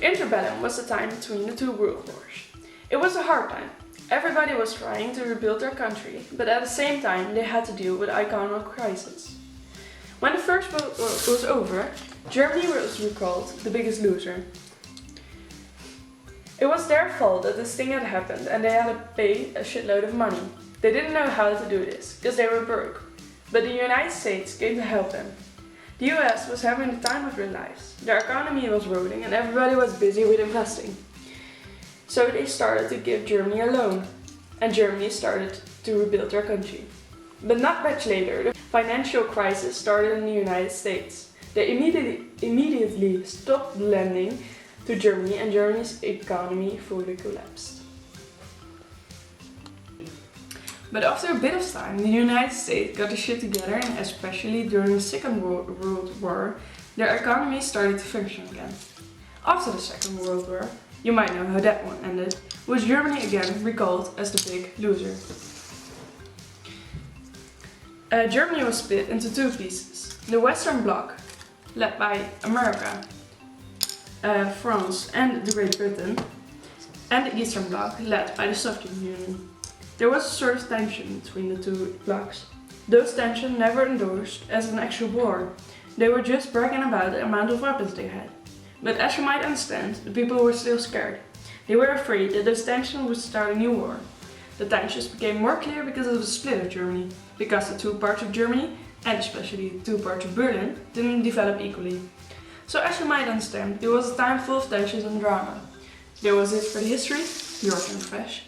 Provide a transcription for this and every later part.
interbellum was the time between the two world wars. It was a hard time. Everybody was trying to rebuild their country, but at the same time they had to deal with economic crisis. When the First World War was over, Germany was recalled the biggest loser. It was their fault that this thing had happened and they had to pay a shitload of money. They didn't know how to do this, because they were broke. But the United States came to help them. The US was having the time of their lives. Their economy was rolling and everybody was busy with investing. So they started to give Germany a loan. And Germany started to rebuild their country. But not much later, the financial crisis started in the United States. They immediately stopped lending to Germany and Germany's economy fully collapsed. But after a bit of time, the United States got their shit together, and especially during the Second World War, their economy started to function again. After the Second World War, you might know how that one ended, was Germany again recalled as the big loser. Germany was split into two pieces. The Western Bloc, led by America, France and Great Britain, and the Eastern Bloc, led by the Soviet Union. There was a sort of tension between the two blocs. Those tensions never endorsed as an actual war. They were just bragging about the amount of weapons they had. But as you might understand, the people were still scared. They were afraid that those tensions would start a new war. The tensions became more clear because of the split of Germany, because the two parts of Germany, and especially the two parts of Berlin, didn't develop equally. So as you might understand, it was a time full of tensions and drama. There was it for the history, your turn fresh.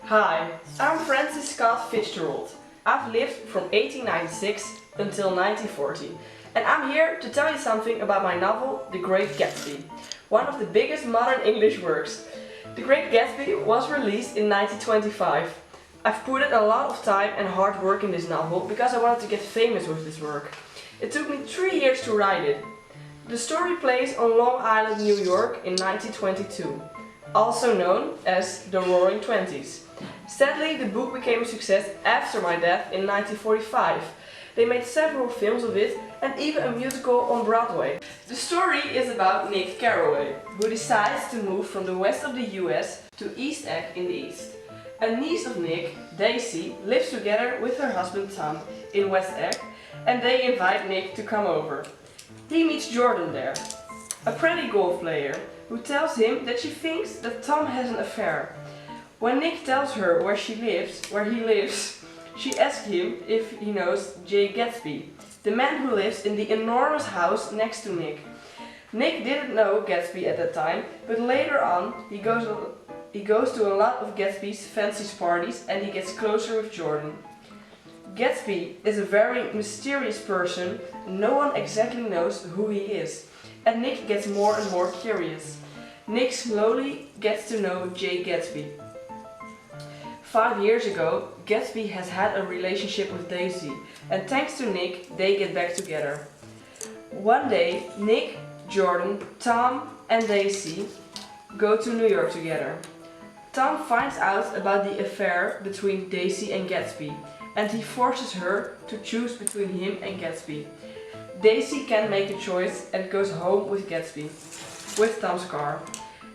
Hi, I'm Francis Scott Fitzgerald. I've lived from 1896 until 1940, and I'm here to tell you something about my novel, The Great Gatsby, one of the biggest modern English works. The Great Gatsby was released in 1925. I've put in a lot of time and hard work in this novel because I wanted to get famous with this work. It took me 3 years to write it. The story plays on Long Island, New York in 1922, also known as the Roaring Twenties. Sadly, the book became a success after my death in 1945. They made several films of it and even a musical on Broadway. The story is about Nick Carraway, who decides to move from the west of the US to East Egg in the east. A niece of Nick, Daisy, lives together with her husband Tom in West Egg, and they invite Nick to come over. He meets Jordan there, a pretty golf player, who tells him that she thinks that Tom has an affair. When Nick tells her where he lives, she asks him if he knows Jay Gatsby, the man who lives in the enormous house next to Nick. Nick didn't know Gatsby at that time, but later on he goes to a lot of Gatsby's fancy parties and he gets closer with Jordan. Gatsby is a very mysterious person, no one exactly knows who he is, and Nick gets more and more curious. Nick slowly gets to know Jay Gatsby. 5 years ago, Gatsby has had a relationship with Daisy, and thanks to Nick, they get back together. One day, Nick, Jordan, Tom and Daisy go to New York together. Tom finds out about the affair between Daisy and Gatsby, and he forces her to choose between him and Gatsby. Daisy can make a choice and goes home with Gatsby, with Tom's car.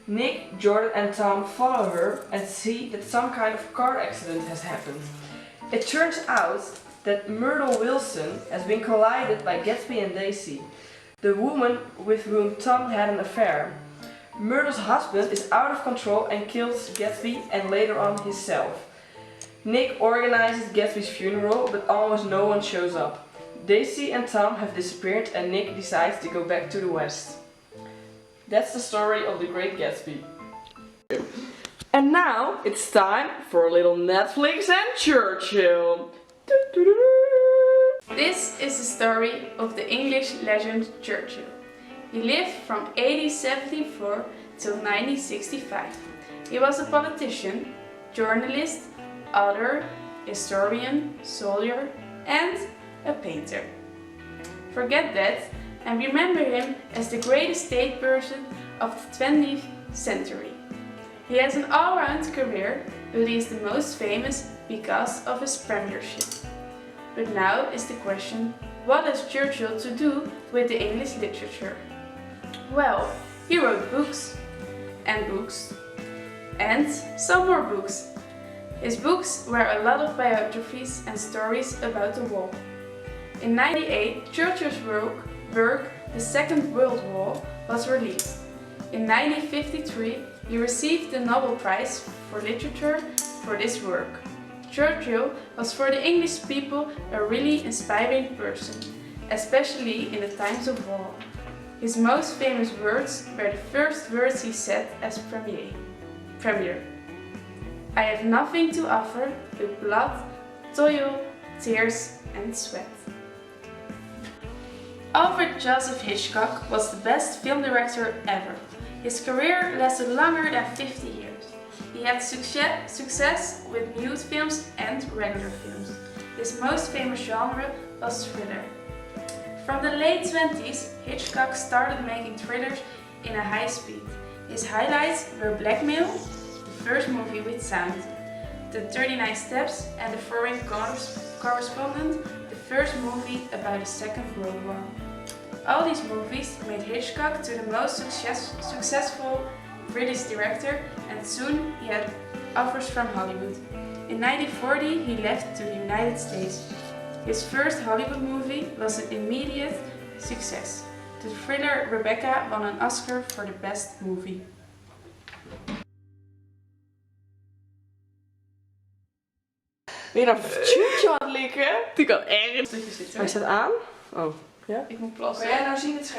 Nick, Jordan and Tom follow her and see that some kind of car accident has happened. It turns out that Myrtle Wilson has been collided by Gatsby and Daisy, the woman with whom Tom had an affair. Myrtle's husband is out of control and kills Gatsby and later on himself. Nick organizes Gatsby's funeral, but almost no one shows up. Daisy and Tom have disappeared and Nick decides to go back to the West. That's the story of The Great Gatsby. And now it's time for a little Netflix and Churchill. This is the story of the English legend Churchill. He lived from 1874 till 1965. He was a politician, journalist, author, historian, soldier and a painter. Forget that and remember him as the greatest statesperson of the 20th century. He has an all-round career, but he is the most famous because of his premiership. But now is the question, What is Churchill to do with the English literature? Well, he wrote books, and some more books. His books were a lot of biographies and stories about the war. In 1998, Churchill's work, The Second World War, was released. In 1953, he received the Nobel Prize for Literature for this work. Churchill was for the English people a really inspiring person, especially in the times of war. His most famous words were the first words he said as premier. I have nothing to offer but blood, toil, tears and sweat. Alfred Joseph Hitchcock was the best film director ever. His career lasted longer than 50 years. He had success with nude films and regular films. His most famous genre was thriller. From the late 20s, Hitchcock started making thrillers in a high speed. His highlights were Blackmail, the first movie with sound, The 39 Steps and The Foreign Correspondent, the first movie about the Second World War. All these movies made Hitchcock to the most successful British director, and soon he had offers from Hollywood. In 1940 he left to the United States. His first Hollywood movie was an immediate success. The thriller Rebecca won an Oscar for the best movie. Weer een Churchill aan het likken. Die kan ergens. Stukjes zitten. Hij staat aan. Oh, ja? Ik moet plassen. Kan jij nou zien het